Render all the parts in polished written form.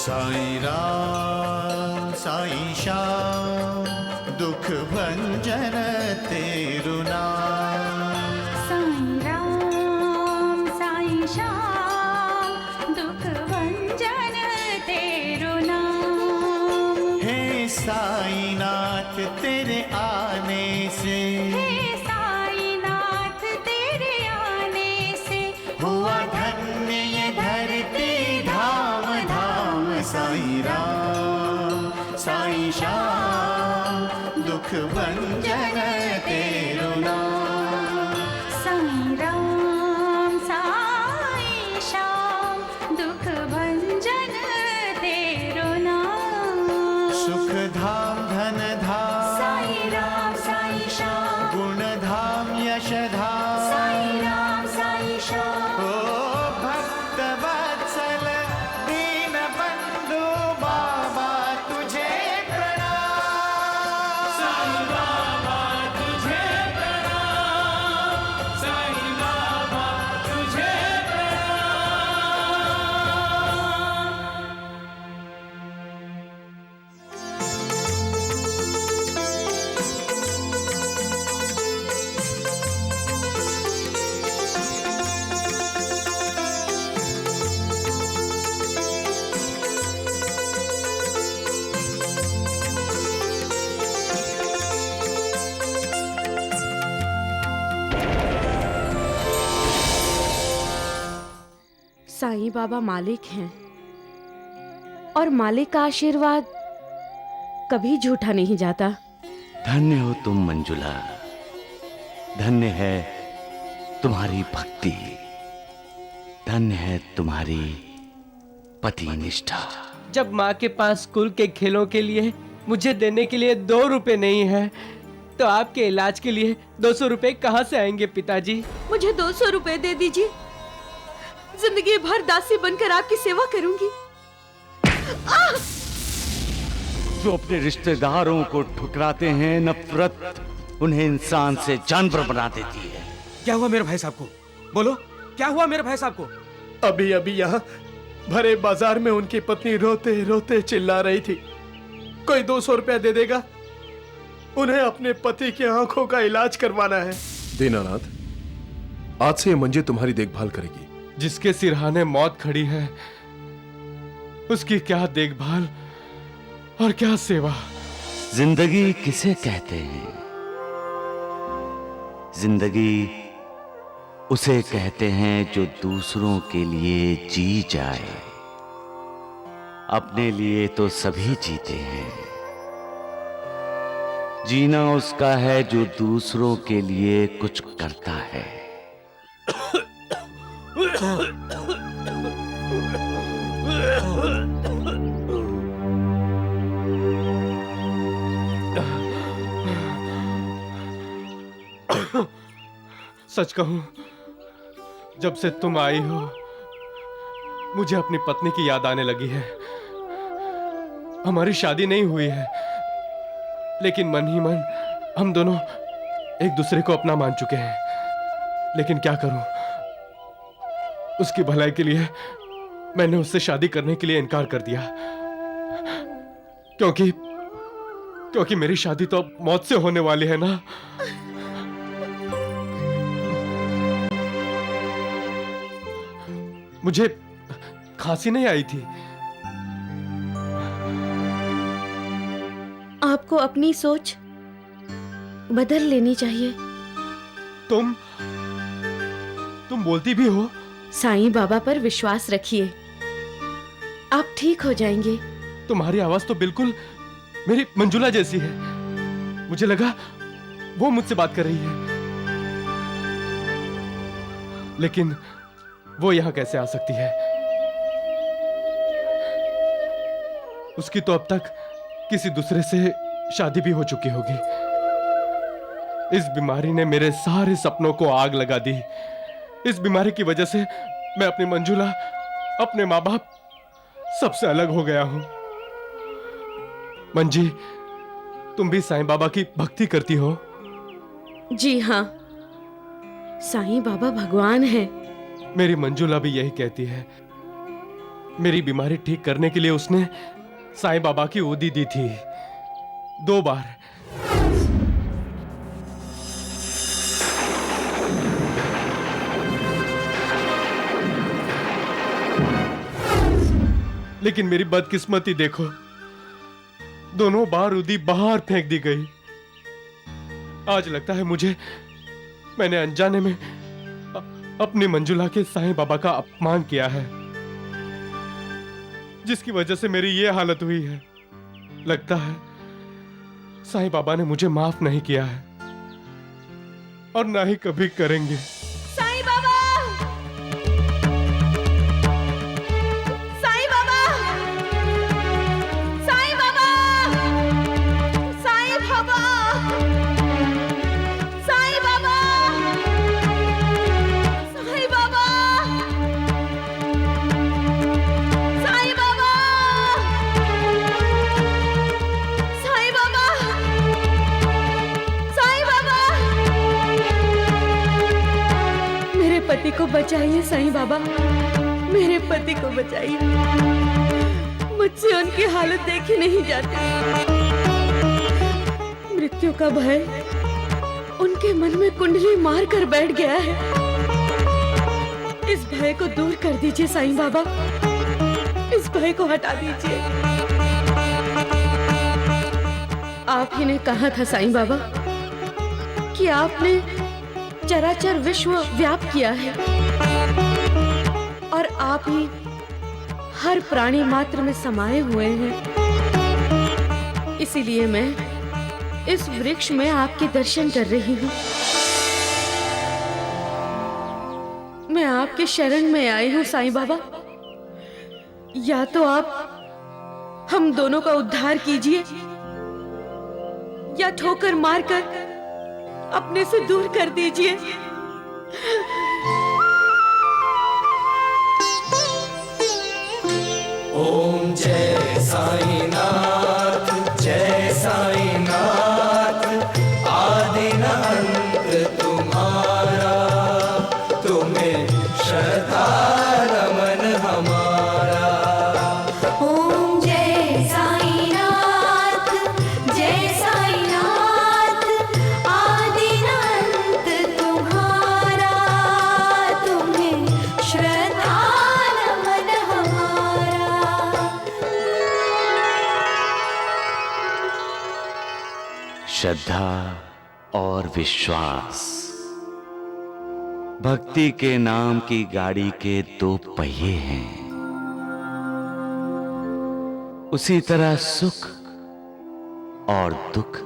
साईं राम साईं श्याम दुख भंजन तेरु नाम। साईं राम साईं श्याम दुख भंजन तेरु नाम। हे साईं नाथ तेरे आने से, हे साईं नाथ तेरे आने से हुआ धन्य ये धरती धाम धाम। साईं राम साईं श्याम दुख भंजन तेरु नाम। साईं राम साईं श्याम दुख भंजन तेरु नाम। सुख धाम धन धाम साईं राम साईं श्याम गुण धाम यश धाम। साईं राम साईं श्याम। ओ भक्त वत्सल दीन बंधु बाबा तुझे प्रणाम। साईं बाबा तुझे प्रणाम। साईं बाबा तुझे प्रणाम। साईं बाबा मालिक हैं और मालिक का आशीर्वाद कभी झूठा नहीं जाता। धन्य हो तुम मंजुला, धन्य है तुम्हारी भक्ति, धन्य है तुम्हारी पति निष्ठा। जब माँ के पास स्कूल के खेलों के लिए मुझे देने के लिए 2 रुपए नहीं है, तो आपके इलाज के लिए 200 रुपए कहाँ से आएंगे पिताजी? मुझे 200 रुपए दे दीजिए, जिंदगी भर दासी बनकर आपकी सेवा करूंगी। जो अपने रिश्तेदारों को ठुकराते हैं, नफरत उन्हें इंसान से जानवर बना देती है। क्या हुआ मेरे भाई साहब को? बोलो, क्या हुआ मेरे भाई साहब को? अभी अभी यहाँ भरे बाजार में उनकी पत्नी रोते रोते चिल्ला रही थी, कोई 200 रुपया दे देगा, उन्हें अपने पति की आंखों का इलाज करवाना है। दीनानाथ, आज से ये मंजी तुम्हारी देखभाल करेगी। जिसके सिरहाने मौत खड़ी है, उसकी क्या देखभाल और क्या सेवा। जिंदगी किसे कहते हैं? जिंदगी उसे कहते हैं जो दूसरों के लिए जी जाए। अपने लिए तो सभी जीते हैं, जीना उसका है जो दूसरों के लिए कुछ करता है। सच कहूं, जब से तुम आई हो मुझे अपनी पत्नी की याद आने लगी है। हमारी शादी नहीं हुई है, लेकिन मन ही मन हम दोनों एक दूसरे को अपना मान चुके हैं। लेकिन क्या करूं, उसकी भलाई के लिए मैंने उससे शादी करने के लिए इनकार कर दिया, क्योंकि मेरी शादी तो अब मौत से होने वाली है ना। मुझे खांसी नहीं आई थी। आपको अपनी सोच बदल लेनी चाहिए। तुम बोलती भी हो? साईं बाबा पर विश्वास रखिए, आप ठीक हो जाएंगे। तुम्हारी आवाज तो बिल्कुल मेरी मंजुला जैसी है। मुझे लगा वो मुझसे बात कर रही है, लेकिन वो यहां कैसे आ सकती है? उसकी तो अब तक किसी दूसरे से शादी भी हो चुकी होगी। इस बीमारी ने मेरे सारे सपनों को आग लगा दी। इस बीमारी की वजह से मैं अपनी मंजुला, अपने माँ बाप सबसे अलग हो गया हूं। मंजी, तुम भी साईं बाबा की भक्ति करती हो? जी हाँ, साईं बाबा भगवान हैं। मेरी मंजुला भी यही कहती है। मेरी बीमारी ठीक करने के लिए उसने साईं बाबा की ओदी दी थी 2 बार। लेकिन मेरी बदकिस्मती देखो, दोनों बार उदी बाहर फेंक दी गई। आज लगता है मैंने अनजाने में अपनी मंजुला के साईं बाबा का अपमान किया है, जिसकी वजह से मेरी ये हालत हुई है। लगता है साईं बाबा ने मुझे माफ नहीं किया है और ना ही कभी करेंगे। साईं बाबा! साईं बाबा! साईं बाबा! साईं बाबा! साईं बाबा! साईं बाबा! साईं बाबा! साईं बाबा! साईं बाबा! मेरे पति को बचाइए साईं बाबा, मेरे पति को बचाइए। मुझसे उनकी हालत देखी नहीं जाती। मृत्यु का भय उनके मन में कुंडली मार कर बैठ गया है। इस भय को दूर कर दीजिए साईं बाबा, इस भय को हटा दीजिए। आप ही ने कहा था साईं बाबा कि आपने चराचर विश्व व्याप्त किया है और आप ही हर प्राणी मात्र में समाये हुए हैं। इसीलिए मैं इस वृक्ष में आपके दर्शन कर रही हूँ। मैं आपके शरण में आई हूँ साईं बाबा। या तो आप हम दोनों का उद्धार कीजिए या ठोकर मारकर अपने से दूर कर दीजिए। ओम जय साईनाथ, जय साईनाथ। आदि न अंत तुम्हारा, तुम्हें श्रद्धा नमन हमारा। ओम जय साईनाथ, जय साईनाथ। आदि न अंत तुम्हारा, तुम्हें श्रद्धा नमन हमारा। श्रद्धा और विश्वास भक्ति के नाम की गाड़ी के 2 पहिए हैं। उसी तरह सुख और दुख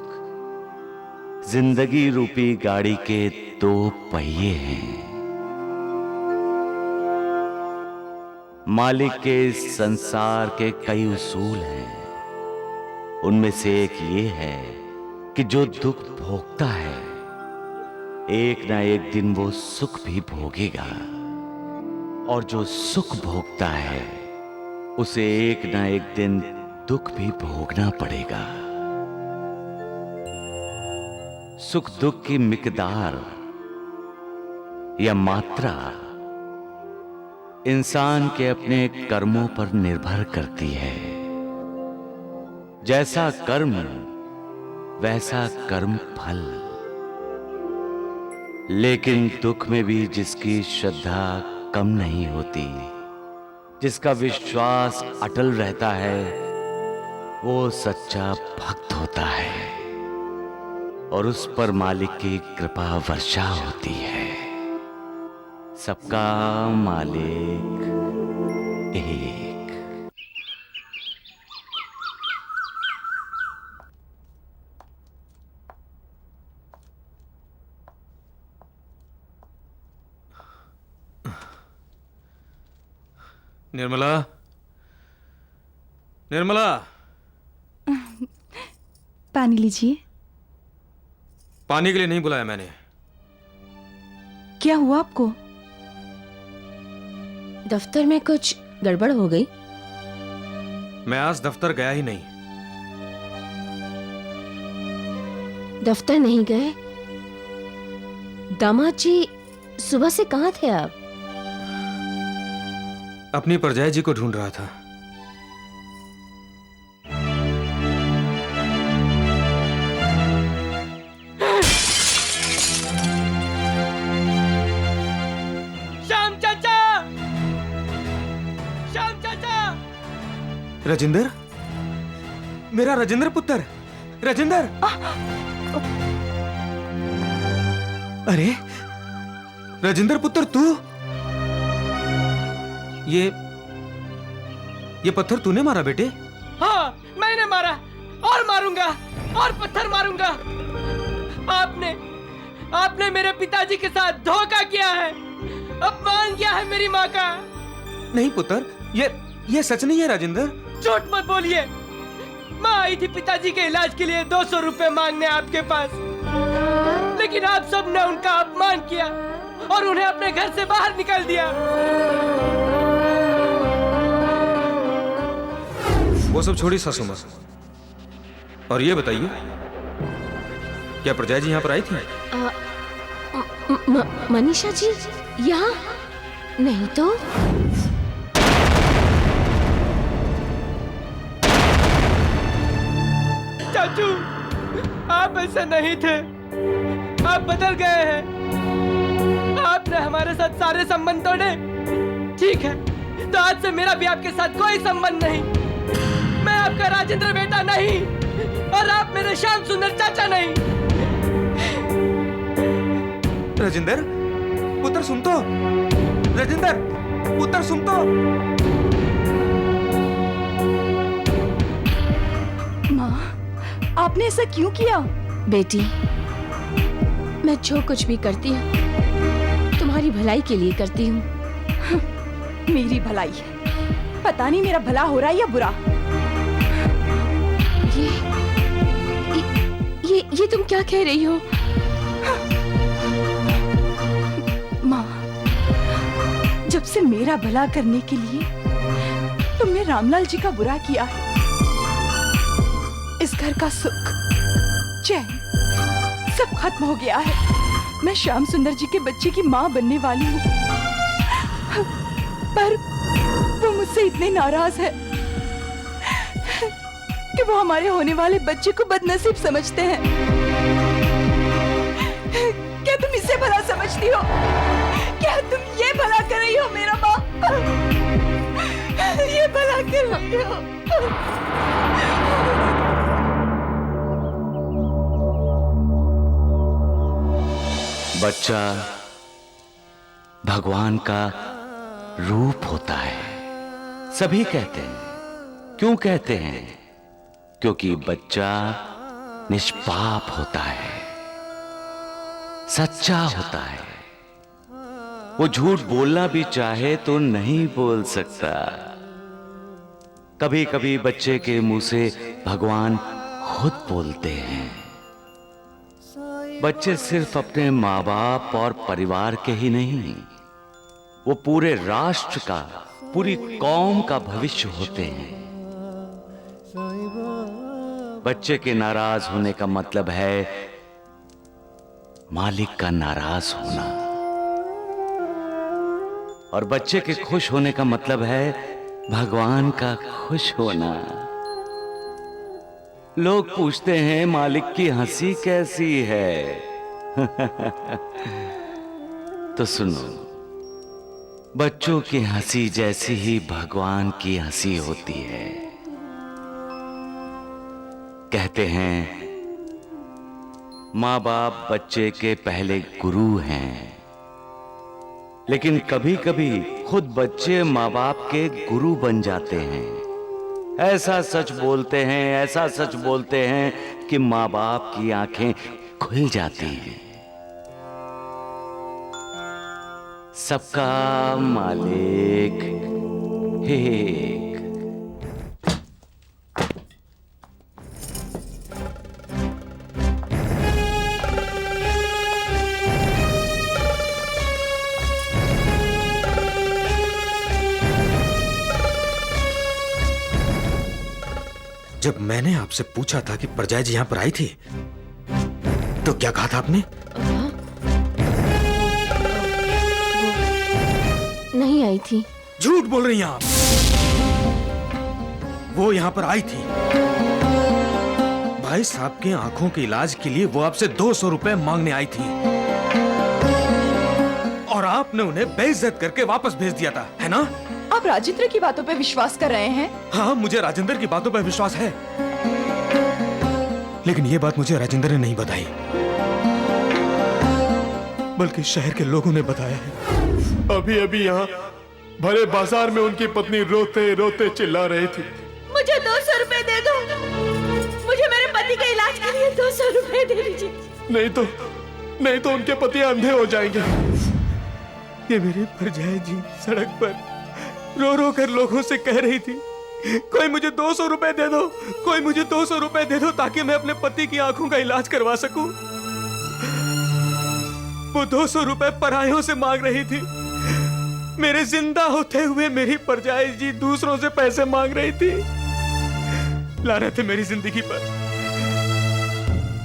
जिंदगी रूपी गाड़ी के 2 पहिए हैं। मालिक के इस संसार के कई उसूल हैं। उनमें से एक ये है कि जो दुख भोगता है एक ना एक दिन वो सुख भी भोगेगा, और जो सुख भोगता है उसे एक ना एक दिन दुख भी भोगना पड़ेगा। सुख दुख की मिकदार या मात्रा इंसान के अपने कर्मों पर निर्भर करती है। जैसा कर्म वैसा कर्म फल। लेकिन दुख में भी जिसकी श्रद्धा कम नहीं होती, जिसका विश्वास अटल रहता है, वो सच्चा भक्त होता है और उस पर मालिक की कृपा वर्षा होती है। सबका मालिक एक। निर्मला, निर्मला, पानी लीजिए। पानी के लिए नहीं बुलाया मैंने। क्या हुआ आपको? दफ्तर में कुछ गड़बड़ हो गई? मैं आज दफ्तर गया ही नहीं। दफ्तर नहीं गए? दामाद जी सुबह से कहाँ थे आप? अपनी परजाई जी को ढूंढ रहा था। श्याम चाचा, श्याम चाचा। राजेंद्र, मेरा राजेंद्र पुत्र, राजेंद्र। अरे राजेंद्र पुत्र, तू? ये पत्थर तूने मारा बेटे? हाँ, मैंने मारा और मारूंगा और पत्थर मारूंगा। आपने मेरे पिताजी के साथ धोखा किया है, अपमान किया है मेरी माँ का। नहीं पुत्र, ये सच नहीं है राजेंद्र। झूठ मत बोलिए। माँ आई थी पिताजी के इलाज के लिए 200 रुपए मांगने आपके पास, लेकिन आप सब ने उनका अपमान किया और उन्हें अपने घर से बाहर निकाल दिया। वो सब छोड़ी सासू माँ, और ये बताइए, क्या परजाई जी यहाँ पर आई थी? मनीषा जी यहाँ नहीं तो। चाचू, आप ऐसे नहीं थे, आप बदल गए हैं। आपने हमारे साथ सारे संबंध तोड़े। ठीक है, तो आज से मेरा भी आपके साथ कोई संबंध नहीं। मैं आपका राजेंद्र बेटा नहीं और आप मेरे श्याम सुंदर चाचा नहीं। राजेंद्र पुत्र, सुन तो। राजेंद्र पुत्र, सुन तो। माँ, आपने ऐसा क्यों किया? बेटी, मैं जो कुछ भी करती हूँ तुम्हारी भलाई के लिए करती हूँ। मेरी भलाई? पता नहीं मेरा भला हो रहा है या बुरा। ये तुम क्या कह रही हो? माँ, जब से मेरा भला करने के लिए तुमने रामलाल जी का बुरा किया है, इस घर का सुख चैन सब खत्म हो गया है। मैं श्याम सुंदर जी के बच्चे की माँ बनने वाली हूँ, पर वो मुझसे इतने नाराज है कि वो हमारे होने वाले बच्चे को बदनसीब समझते हैं। क्या तुम इसे भला समझती हो? क्या तुम ये भला कर रही हो मेरा माँ? ये भला कर रही हो? बच्चा भगवान का रूप होता है, सभी कहते हैं। क्यों कहते हैं? क्योंकि बच्चा निष्पाप होता है, सच्चा होता है। वो झूठ बोलना भी चाहे तो नहीं बोल सकता। कभी कभी बच्चे के मुंह से भगवान खुद बोलते हैं। बच्चे सिर्फ अपने माँ बाप और परिवार के ही नहीं, वो पूरे राष्ट्र का, पूरी कौम का भविष्य होते हैं। बच्चे के नाराज होने का मतलब है मालिक का नाराज होना, और बच्चे के खुश होने का मतलब है भगवान का खुश होना। लोग पूछते हैं मालिक की हंसी कैसी है? तो सुनो, बच्चों की हंसी जैसी ही भगवान की हंसी होती है। कहते हैं माँ बाप बच्चे के पहले गुरु हैं, लेकिन कभी कभी खुद बच्चे माँ बाप के गुरु बन जाते हैं। ऐसा सच बोलते हैं, ऐसा सच बोलते हैं कि माँ बाप की आंखें खुल जाती हैं। सबका मालिक एक। जब मैंने आपसे पूछा था कि परजाई जी यहाँ पर आई थी, तो क्या कहा था आपने? नहीं आई थी। झूठ बोल रही हैं आप। वो यहां पर आई थी, भाई साहब के आंखों के इलाज के लिए वो आपसे 200 रुपए मांगने आई थी और आपने उन्हें बेइज्जत करके वापस भेज दिया था, है ना? आप राजेंद्र की बातों पे विश्वास कर रहे हैं? हाँ, मुझे राजेंद्र की बातों पर विश्वास है, लेकिन ये बात मुझे राजेंद्र ने नहीं बताई, बल्कि शहर के लोगों ने बताया है। अभी अभी यहाँ भरे बाजार में उनकी पत्नी रोते रोते चिल्ला रही थी, मुझे 200 रुपए दे दो, मुझे मेरे पति के इलाज के लिए 200 रुपए दे दीजिए। नहीं तो उनके पति अंधे हो जाएंगे। ये मेरी परजाई जी सड़क पर रो रो कर लोगों से कह रही थी, कोई मुझे 200 रुपए दे दो, कोई मुझे 200 रुपए दे दो ताकि मैं अपने पति की आंखों का इलाज करवा सकूं। वो 200 रुपए परायों से मांग रही थी। मेरे जिंदा होते हुए मेरी परजाई जी दूसरों से पैसे मांग रही थी। लानत है मेरी जिंदगी पर।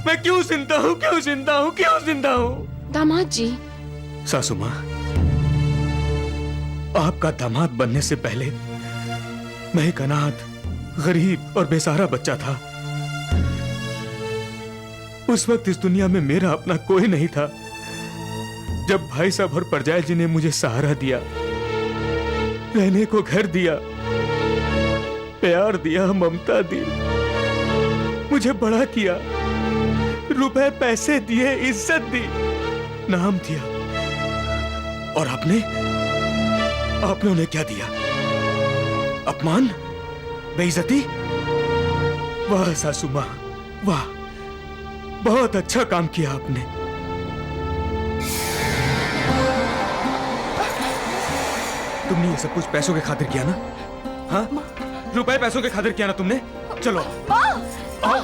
मैं क्यों जिंदा हूँ, क्यों जिंदा हूँ, क्यों जिंदा हूँ? दामाद जी। सासू माँ, आपका दामाद बनने से पहले मैं एक अनाथ, गरीब और बेसहारा बच्चा था। उस वक्त इस दुनिया में मेरा अपना कोई नहीं था। जब भाई साहब और परजाई जी ने मुझे सहारा दिया, रहने को घर दिया, प्यार दिया, ममता दी, मुझे बड़ा किया, रुपए पैसे दिए, इज्जत दी, नाम दिया, और आपने उन्हें क्या दिया? अपमान, बेइज्जती। वाह सासू माँ, वाह, बहुत अच्छा काम किया आपने। तुमने ये सब कुछ पैसों के खातिर किया ना? हाँ, रुपए पैसों के खातिर किया ना तुमने? चलो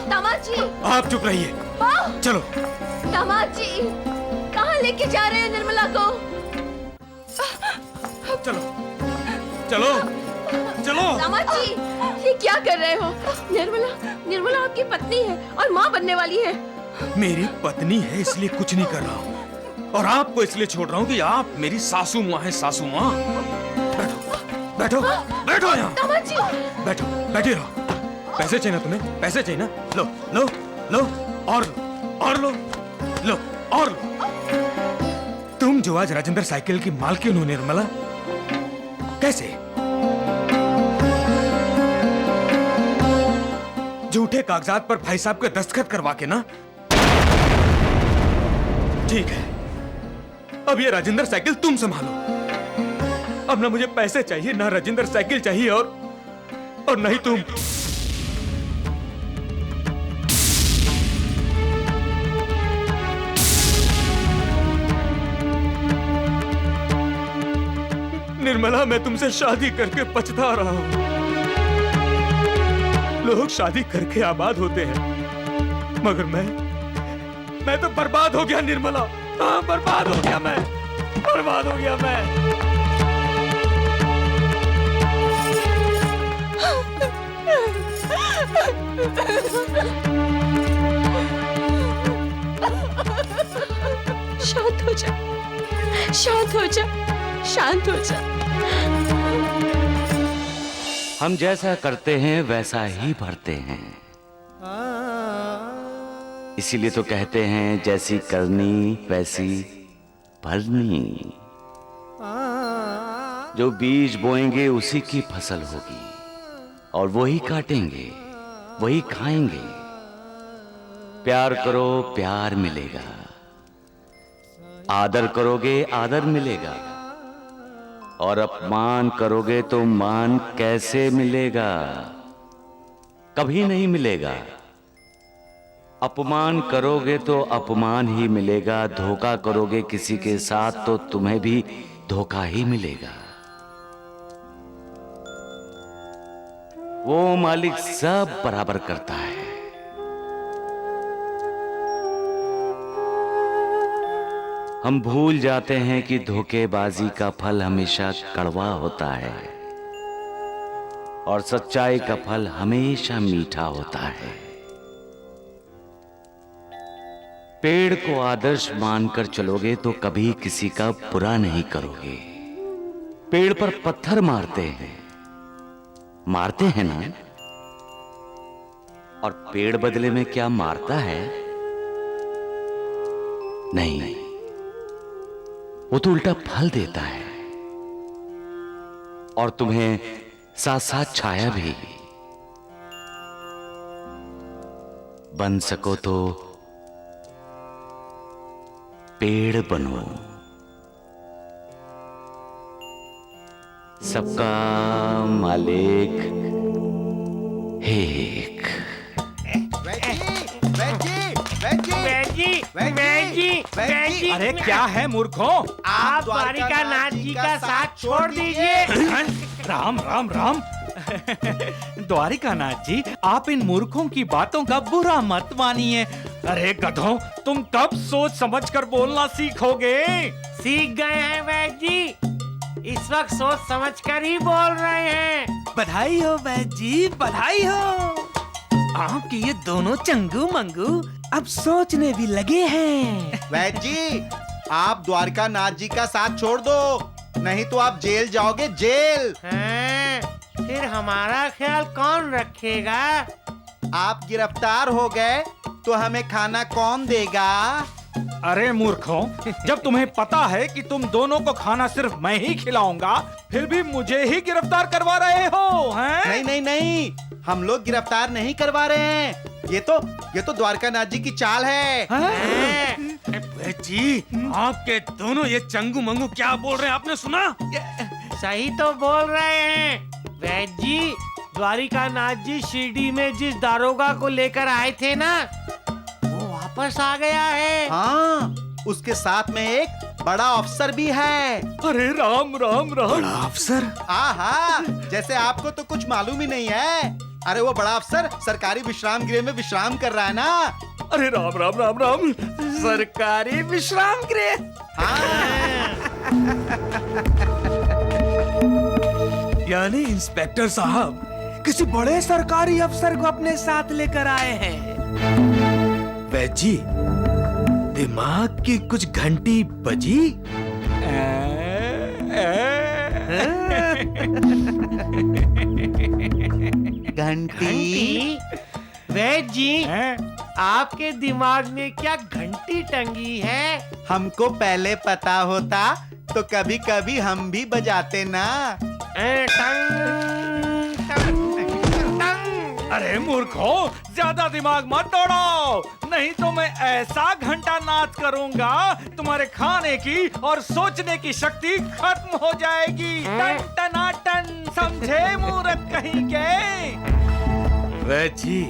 दामाद जी, आप चुप रहिए। चलो दामाद जी, कहाँ लेके जा रहे हैं निर्मला को? चलो चलो चलो। दामाद जी, ये क्या कर रहे हो? निर्मला आपकी पत्नी है और माँ बनने वाली है। मेरी पत्नी है इसलिए कुछ नहीं कर रहा हूँ, और आपको इसलिए छोड़ रहा हूँ कि आप मेरी सासू माँ हैं। सासू माँ, बैठो बैठो यहाँ। दामाद जी, बैठो, बैठे रहो। पैसे चाहिए ना तुम्हें? पैसे चाहिए ना? लो लो लो, और लो लो, और लो। तुम जो आज राजेंद्र साइकिल की मालकिन हो निर्मला, कैसे? झूठे कागजात पर भाई साहब के दस्तखत करवा के ना? ठीक है, अब ये राजेंद्र साइकिल तुम संभालो। अब ना मुझे पैसे चाहिए, ना राजेंद्र साइकिल चाहिए, और नहीं तुम। निर्मला, मैं तुमसे शादी करके पछता रहा हूं। लोग शादी करके आबाद होते हैं, मगर मैं तो बर्बाद हो गया निर्मला। हाँ, बर्बाद हो गया मैं, बर्बाद हो गया मैं। शांत हो जा, शांत हो जा, शांत हो जा। हम जैसा करते हैं वैसा ही भरते हैं। इसीलिए तो कहते हैं जैसी करनी वैसी भरनी। जो बीज बोएंगे उसी की फसल होगी, और वही काटेंगे, वही खाएंगे। प्यार करो, प्यार मिलेगा। आदर करोगे, आदर मिलेगा। और अपमान करोगे तो मान कैसे मिलेगा? कभी नहीं मिलेगा। अपमान करोगे तो अपमान ही मिलेगा। धोखा करोगे किसी के साथ तो तुम्हें भी धोखा ही मिलेगा। वो मालिक सब बराबर करता है। हम भूल जाते हैं कि धोखेबाजी का फल हमेशा कड़वा होता है, और सच्चाई का फल हमेशा मीठा होता है। पेड़ को आदर्श मानकर चलोगे तो कभी किसी का बुरा नहीं करोगे, पेड़ पर पत्थर मारते हैं ना? और पेड़ बदले में क्या मारता है? नहीं, वो तो उल्टा फल देता है, और तुम्हें साथ साथ छाया भी। बन सको तो पेड़ बनो। सबका मालिक एक। अरे क्या है मूर्खों? आप द्वारिकानाथ जी का साथ छोड़ दीजिए। राम राम राम। द्वारिकानाथ जी, आप इन मूर्खों की बातों का बुरा मत मानिए। अरे गधों, तुम कब सोच समझकर बोलना सीखोगे? सीख गए हैं वैद्य जी, इस वक्त सोच समझकर ही बोल रहे हैं। बधाई हो वैद्य जी, बधाई हो। आपके ये दोनों चंगू मंगू अब सोचने भी लगे हैं। वैद्य जी, आप द्वारकानाथ जी का साथ छोड़ दो, नहीं तो आप जेल जाओगे, जेल। फिर हमारा ख्याल कौन रखेगा? आप गिरफ्तार हो गए तो हमें खाना कौन देगा? अरे मूर्खों, जब तुम्हें पता है कि तुम दोनों को खाना सिर्फ मैं ही खिलाऊंगा, फिर भी मुझे ही गिरफ्तार करवा रहे हो, हैं? नहीं नहीं नहीं, हम लोग गिरफ्तार नहीं करवा रहे हैं। ये तो द्वारकानाथ जी की चाल है। जी, आपके दोनों ये चंगू मंगू क्या बोल रहे हैं, आपने सुना? सही तो बोल रहे हैं वैद्य जी। द्वारिकानाथ जी शिरडी में जिस दारोगा को लेकर आए थे ना, वो वापस आ गया है। हाँ, उसके साथ में एक बड़ा अफसर भी है। अरे राम राम राम। बड़ा अफसर? हाँ, जैसे आपको तो कुछ मालूम ही नहीं है। अरे वो बड़ा अफसर सरकारी विश्राम गृह में विश्राम कर रहा है ना। अरे राम राम राम राम। सरकारी विश्राम गृह? यानी इंस्पेक्टर साहब किसी बड़े सरकारी अफसर को अपने साथ लेकर आए हैं। वैद्य जी, दिमाग की कुछ घंटी बजी? घंटी? वैद्य जी, आपके दिमाग में क्या घंटी टंगी है? हमको पहले पता होता तो कभी कभी हम भी बजाते ना। अरे मूर्खों, ज्यादा दिमाग मत दौड़ाओ, नहीं तो मैं ऐसा घंटा नाच करूंगा तुम्हारे खाने की और सोचने की शक्ति खत्म हो जाएगी। टन टनाटन, समझे मूर्ख कहीं के? वैद्य जी,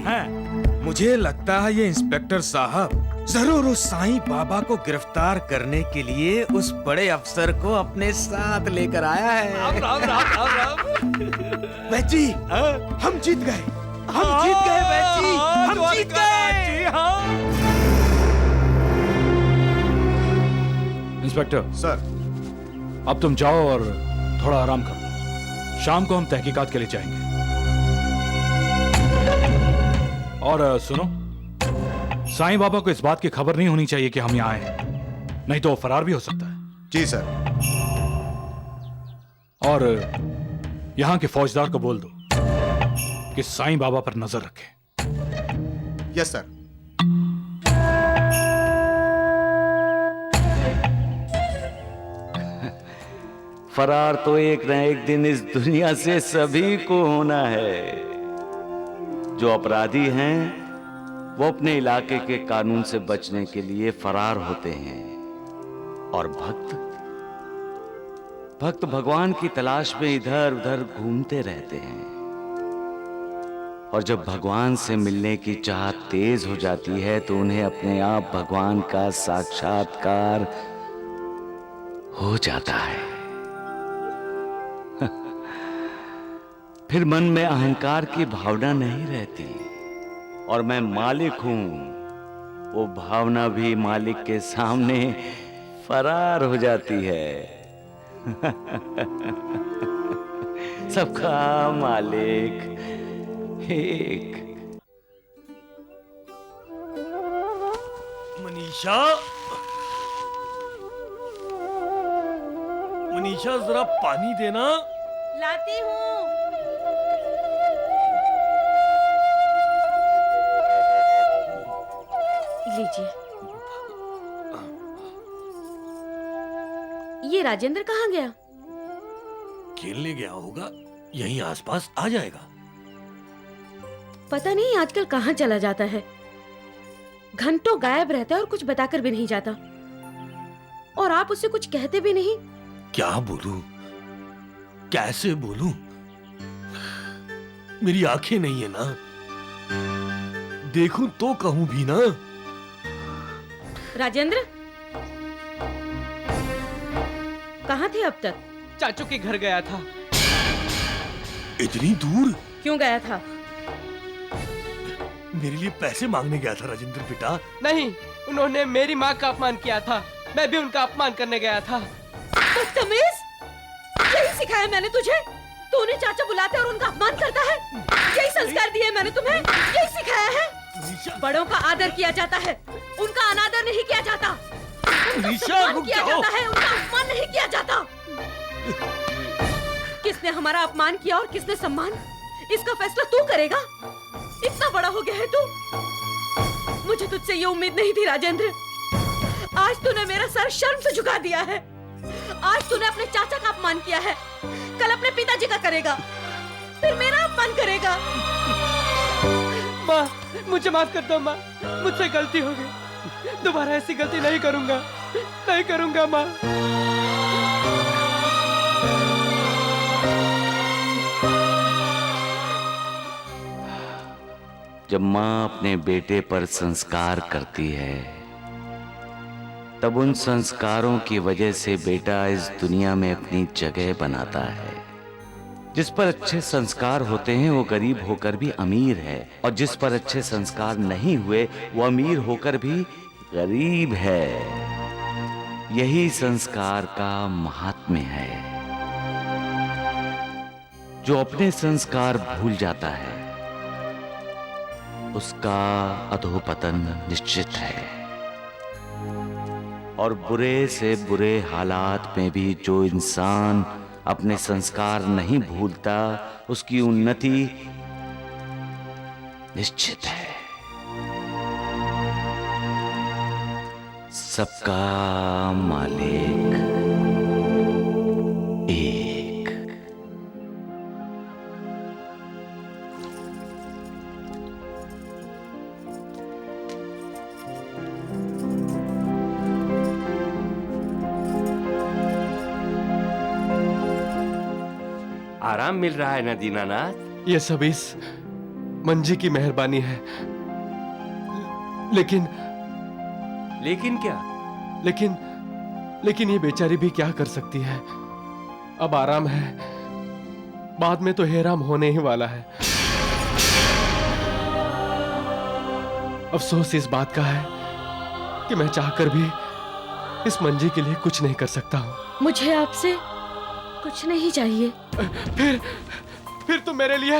मुझे लगता है ये इंस्पेक्टर साहब जरूर उस साईं बाबा को गिरफ्तार करने के लिए उस बड़े अफसर को अपने साथ लेकर आया है। राम राम राम राम राम। वैद्य जी, हम जीत गए, हम जीत गए वैद्य जी, हम जीत गए। इंस्पेक्टर सर, अब तुम जाओ और थोड़ा आराम करो, शाम को हम तहकीकात के लिए जाएंगे। और सुनो, साईं बाबा को इस बात की खबर नहीं होनी चाहिए कि हम यहाँ आए हैं, नहीं तो वो फरार भी हो सकता है। जी सर। और यहाँ के फौजदार को बोल दो कि साईं बाबा पर नजर रखें। Yes sir. फरार तो एक न एक दिन इस दुनिया से सभी को होना है। जो अपराधी हैं वो अपने इलाके के कानून से बचने के लिए फरार होते हैं, और भक्त भगवान की तलाश में इधर उधर घूमते रहते हैं। और जब भगवान से मिलने की चाहत तेज हो जाती है तो उन्हें अपने आप भगवान का साक्षात्कार हो जाता है। फिर मन में अहंकार की भावना नहीं रहती और मैं मालिक हूं, वो भावना भी मालिक के सामने फरार हो जाती है। सबका मालिक एक। मनीषा, मनीषा जरा पानी देना। लाती हूँ। लीजिए। ये राजेंद्र कहाँ गया? खेलने गया होगा, यहीं आसपास आ जाएगा। पता नहीं आजकल कहाँ चला जाता है। घंटों गायब रहता है और कुछ बताकर भी नहीं जाता। और आप उससे कुछ कहते भी नहीं। क्या बोलूं, कैसे बोलूं? मेरी आंखें नहीं है ना, देखूं तो कहूं भी ना। राजेंद्र कहाँ थे अब तक? चाचू के घर गया था। इतनी दूर? क्यों गया था? मेरे लिए पैसे मांगने गया था राजेंद्र बेटा। नहीं, उन्होंने मेरी माँ का अपमान किया था, मैं भी उनका अपमान करने गया था। बदतमीज! यही सिखाया मैंने तुझे? तू उन्हें चाचा बुलाता है और उनका अपमान करता है? यही संस्कार दिए मैंने तुम्हें? यही सिखाया है? बड़ों का आदर किया जाता है, उनका अनादर नहीं किया जाता। उनका सम्मान किया जाता है, उनका अपमान नहीं किया जाता। किसने हमारा अपमान किया और किसने सम्मान, इसका फैसला तू करेगा। इतना बड़ा हो गया है तू। मुझे तुझसे ये उम्मीद नहीं थी राजेंद्र। आज तूने मेरा सर शर्म से झुका दिया है। आज तूने अपने चाचा का अपमान किया है, कल अपने पिताजी का करेगा, फिर मेरा अपमान करेगा। माँ, मुझे माफ कर दो माँ, मुझसे गलती हो गई। दोबारा ऐसी गलती नहीं करूंगा, नहीं करूंगा माँ। जब माँ अपने बेटे पर संस्कार करती है, तब उन संस्कारों की वजह से बेटा इस दुनिया में अपनी जगह बनाता है। जिस पर अच्छे संस्कार होते हैं वो गरीब होकर भी अमीर है, और जिस पर अच्छे संस्कार नहीं हुए वो अमीर होकर भी गरीब है। यही संस्कार का महात्म्य है। जो अपने संस्कार भूल जाता है उसका अधोपतन निश्चित है। और बुरे से बुरे हालात में भी जो इंसान अपने संस्कार नहीं भूलता उसकी उन्नति निश्चित है। सबका मालिक एक। आराम मिल रहा है ना दीनानाथ? ये सब इस मंजी की मेहरबानी है। लेकिन क्या? लेकिन ये बेचारी भी क्या कर सकती है। अब आराम है, बाद में तो हैराम होने ही वाला है। अफसोस इस बात का है कि मैं चाहकर भी इस मंजी के लिए कुछ नहीं कर सकता हूँ। मुझे आपसे कुछ नहीं चाहिए। फिर तुम मेरे लिए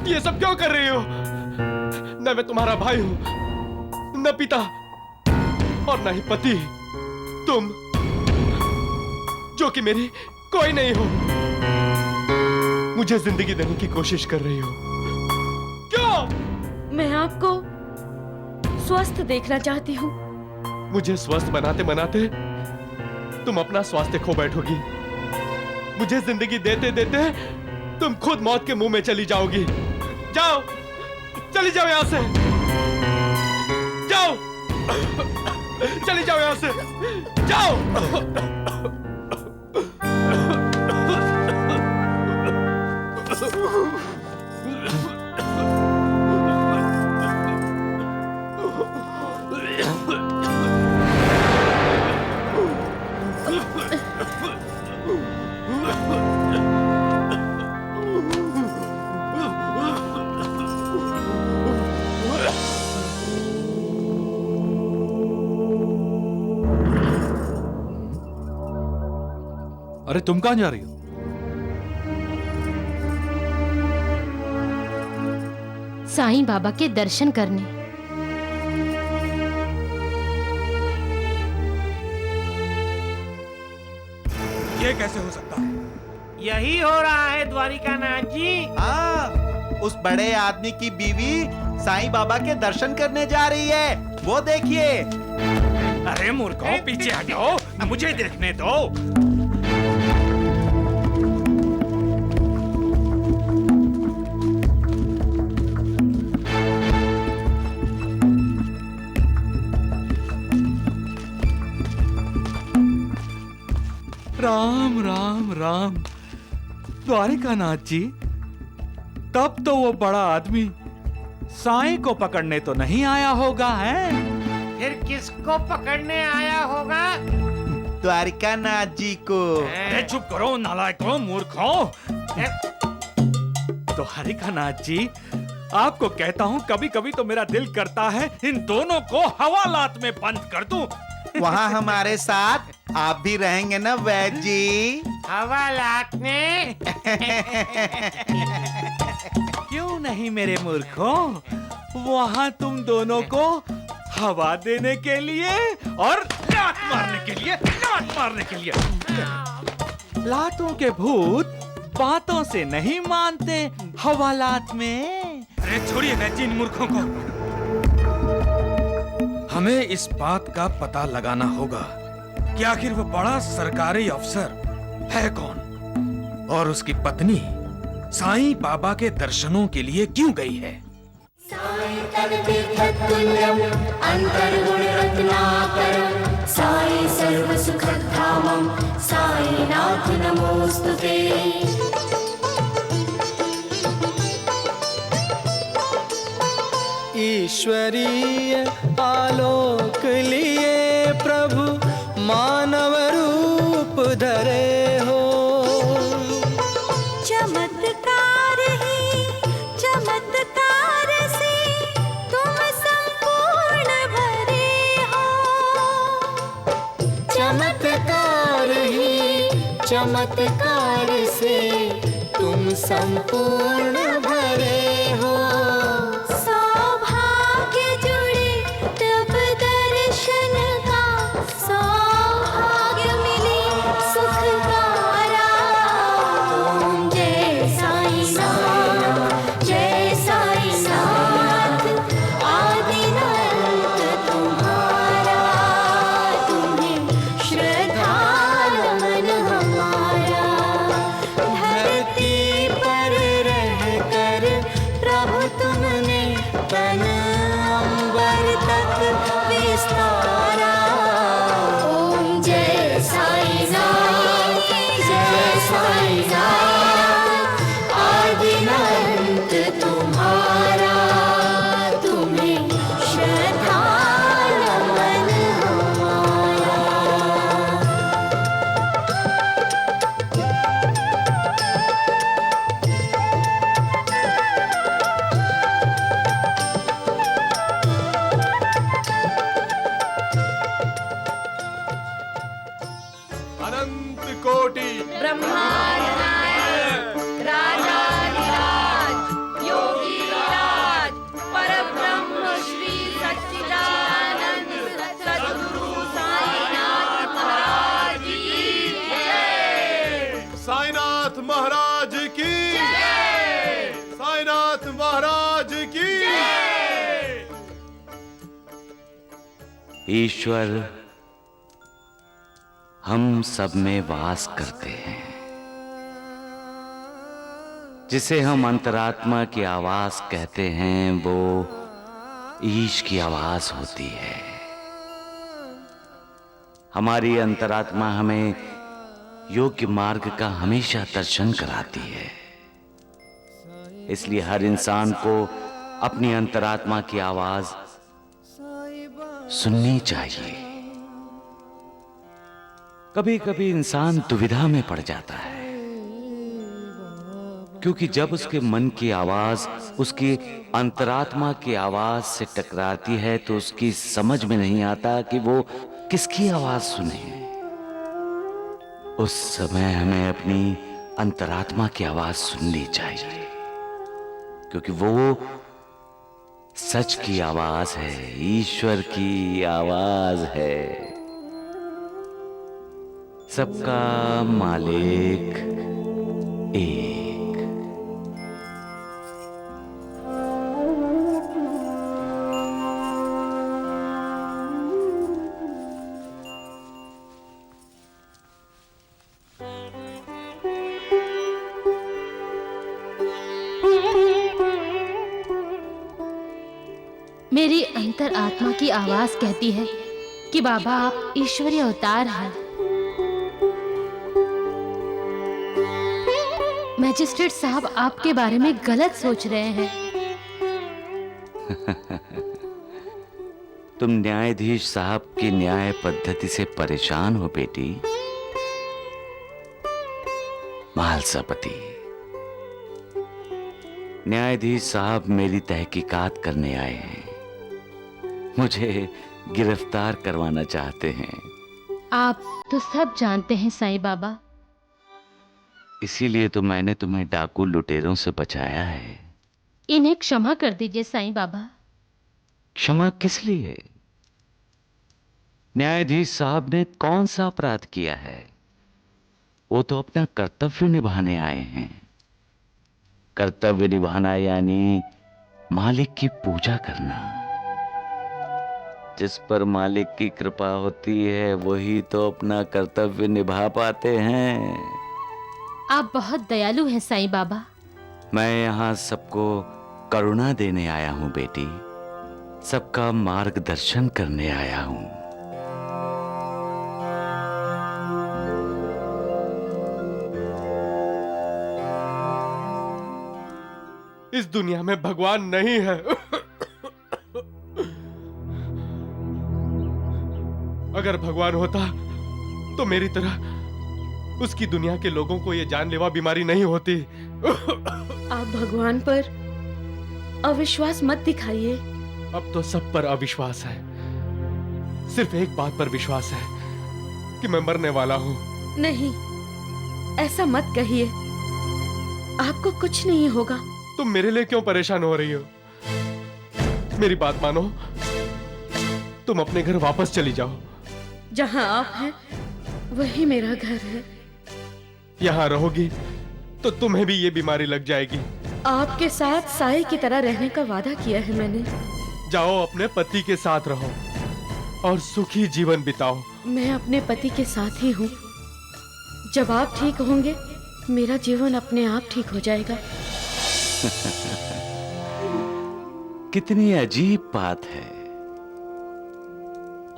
ये सब क्यों कर रही हो? न मैं तुम्हारा भाई हूं, न पिता, और न ही पति। तुम जो कि मेरी कोई नहीं हो, मुझे जिंदगी देने की कोशिश कर रही हो। क्यों? मैं आपको स्वस्थ देखना चाहती हूँ। मुझे स्वस्थ बनाते बनाते तुम अपना स्वास्थ्य खो बैठोगी। मुझे जिंदगी देते देते तुम खुद मौत के मुंह में चली जाओगी। जाओ, चली जाओ यहां से। जाओ, चली जाओ यहां से। जाओ। अरे तुम कहां जा रही हो? साईं बाबा के दर्शन करने। ये कैसे हो सकता है? यही हो रहा है द्वारिकानाथ जी। हाँ, उस बड़े आदमी की बीवी साईं बाबा के दर्शन करने जा रही है, वो देखिए। अरे मूर्खों, पीछे हटो, मुझे देखने दो। राम राम राम। द्वारिकानाथ जी, तब तो वो बड़ा आदमी साईं को पकड़ने तो नहीं आया होगा, है? फिर किसको पकड़ने आया होगा? द्वारिकानाथ जी को। अरे चुप करो नालायकों, मूर्खों। द्वारिकानाथ जी, आपको कहता हूँ कभी कभी तो मेरा दिल करता है इन दोनों को हवालात में बंद कर दूं। वहाँ हमारे साथ आप भी रहेंगे ना वैद्य जी? हवालात में? क्यों नहीं मेरे मूर्खों, वहाँ तुम दोनों को हवा देने के लिए और लात मारने के लिए, लात मारने के लिए। लातों के भूत बातों से नहीं मानते हवालात में। अरे छोड़िए वैद्य जी इन मूर्खों को। हमें इस बात का पता लगाना होगा कि आखिर वो बड़ा सरकारी अफसर है कौन और उसकी पत्नी साईं बाबा के दर्शनों के लिए क्यों गई है। साई सर्वसुखधामं साईनाथ नमोस्तुते। ईश्वरीय आलोक लिए प्रभु मानव रूप धरे हो। चमत्कार ही चमत्कार से तुम संपूर्ण भरे हो। चमत्कार ही चमत्कार से तुम संपूर्ण भरे हो। ईश्वर हम सब में वास करते हैं। जिसे हम अंतरात्मा की आवाज कहते हैं वो ईश की आवाज होती है। हमारी अंतरात्मा हमें योग्य मार्ग का हमेशा दर्शन कराती है। इसलिए हर इंसान को अपनी अंतरात्मा की आवाज सुननी चाहिए। कभी कभी इंसान दुविधा में पड़ जाता है, क्योंकि जब उसके मन की आवाज उसकी अंतरात्मा की आवाज से टकराती है तो उसकी समझ में नहीं आता कि वो किसकी आवाज सुने। उस समय हमें अपनी अंतरात्मा की आवाज सुननी चाहिए, क्योंकि वो सच की आवाज है, ईश्वर की आवाज है। सबका मालिक एक। मेरी अंतर आत्मा की आवाज कहती है कि बाबा आप ईश्वरीय अवतार हैं। मैजिस्ट्रेट साहब आपके बारे में गलत सोच रहे हैं। तुम न्यायाधीश साहब की न्याय पद्धति से परेशान हो बेटी। महालसापति, न्यायाधीश साहब मेरी तहकीकात करने आए हैं, मुझे गिरफ्तार करवाना चाहते हैं। आप तो सब जानते हैं साईं बाबा। इसीलिए तो मैंने तुम्हें डाकू लुटेरों से बचाया है। इन्हें क्षमा कर दीजिए साईं बाबा। क्षमा किस लिए? न्यायाधीश साहब ने कौन सा अपराध किया है? वो तो अपना कर्तव्य निभाने आए हैं। कर्तव्य निभाना यानी मालिक की पूजा करना। जिस पर मालिक की कृपा होती है वही तो अपना कर्तव्य निभा पाते हैं। आप बहुत दयालु हैं साईं बाबा। मैं यहाँ सबको करुणा देने आया हूँ बेटी, सबका मार्गदर्शन करने आया हूँ। इस दुनिया में भगवान नहीं है। अगर भगवान होता तो मेरी तरह उसकी दुनिया के लोगों को यह जानलेवा बीमारी नहीं होती। आप भगवान पर अविश्वास मत दिखाइए। अब तो सब पर अविश्वास है, सिर्फ एक बात पर विश्वास है कि मैं मरने वाला हूँ। नहीं, ऐसा मत कहिए, आपको कुछ नहीं होगा। तुम मेरे लिए क्यों परेशान हो रही हो? मेरी बात मानो, तुम अपने घर वापस चली जाओ। जहाँ आप हैं वही मेरा घर है। यहाँ रहोगी तो तुम्हें भी ये बीमारी लग जाएगी। आपके साथ साई की तरह रहने का वादा किया है मैंने। जाओ अपने पति के साथ रहो और सुखी जीवन बिताओ। मैं अपने पति के साथ ही हूँ। जब आप ठीक होंगे मेरा जीवन अपने आप ठीक हो जाएगा। कितनी अजीब बात है।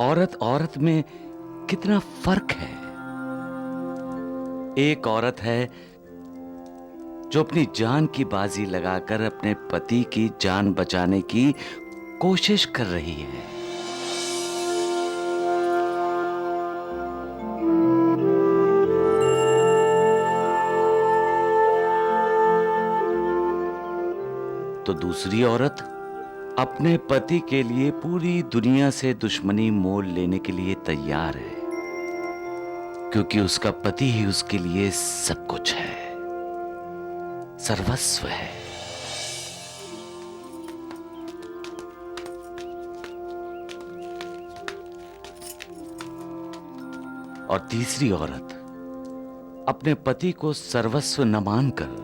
औरत औरत में कितना फर्क है। एक औरत है जो अपनी जान की बाजी लगाकर अपने पति की जान बचाने की कोशिश कर रही है। तो दूसरी औरत अपने पति के लिए पूरी दुनिया से दुश्मनी मोल लेने के लिए तैयार है, क्योंकि उसका पति ही उसके लिए सब कुछ है, सर्वस्व है। और तीसरी औरत अपने पति को सर्वस्व न मानकर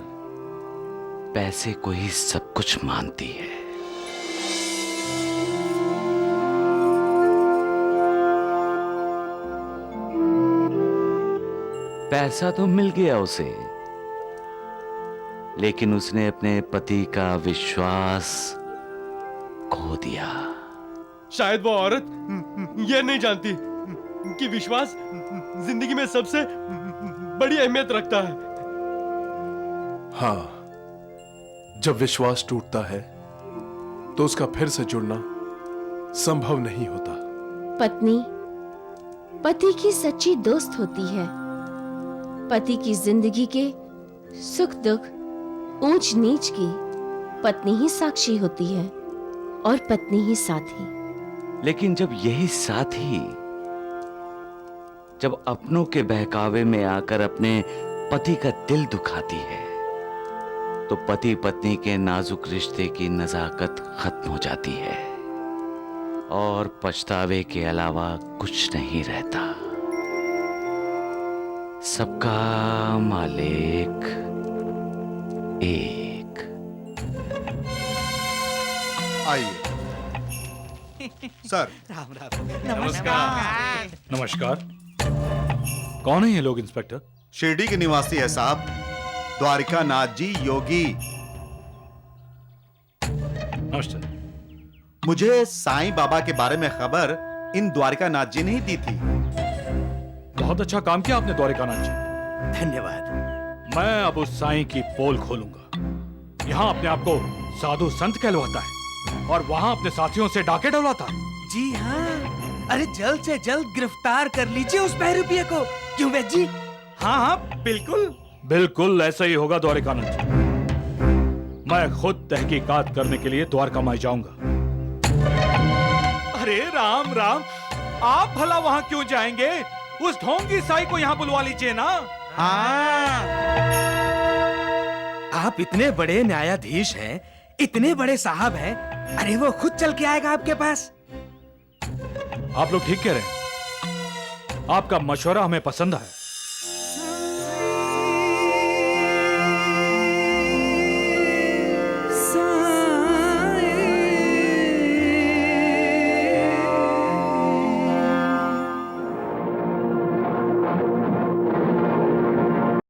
पैसे को ही सब कुछ मानती है। पैसा तो मिल गया उसे, लेकिन उसने अपने पति का विश्वास खो दिया। शायद वो औरत ये नहीं जानती कि विश्वास जिंदगी में सबसे बड़ी अहमियत रखता है। हाँ, जब विश्वास टूटता है तो उसका फिर से जुड़ना संभव नहीं होता। पत्नी पति की सच्ची दोस्त होती है। पति की जिंदगी के सुख दुख, ऊंच नीच की पत्नी ही साक्षी होती है और पत्नी ही साथी। लेकिन जब यही साथी जब अपनों के बहकावे में आकर अपने पति का दिल दुखाती है, तो पति पत्नी के नाजुक रिश्ते की नजाकत खत्म हो जाती है और पछतावे के अलावा कुछ नहीं रहता। सबका मालिक एक। आइए सर। राम राम। नमस्कार। नमस्कार। कौन है ये लोग इंस्पेक्टर? शिरडी के निवासी है साहब, द्वारिका नाथ जी योगी। नमस्ते। मुझे साईं बाबा के बारे में खबर इन द्वारिका नाथ जी ने ही दी थी। बहुत अच्छा काम किया आपने द्वारिकानाथ जी। धन्यवाद। मैं अब उस साईं की पोल खोलूंगा। यहाँ अपने आप को साधु संत कहलवाता है और वहाँ अपने साथियों से डाके डलवाता है। जी हाँ, अरे जल्द से जल्द गिरफ्तार कर लीजिए उस बहरूपिया को। क्यों वैद्य जी? हाँ हाँ बिल्कुल। बिल्कुल ऐसा ही होगा द्वारिकानाथ जी। मैं खुद तहकीकात करने के लिए द्वारका माई जाऊंगा। अरे राम राम, आप भला वहां क्यों जाएंगे? उस ढोंगी साई को यहाँ बुलवा लीजिए ना। हाँ, आप इतने बड़े न्यायाधीश हैं, इतने बड़े साहब हैं, अरे वो खुद चल के आएगा आपके पास। आप लोग ठीक कह रहे हैं। आपका मशवरा हमें पसंद है।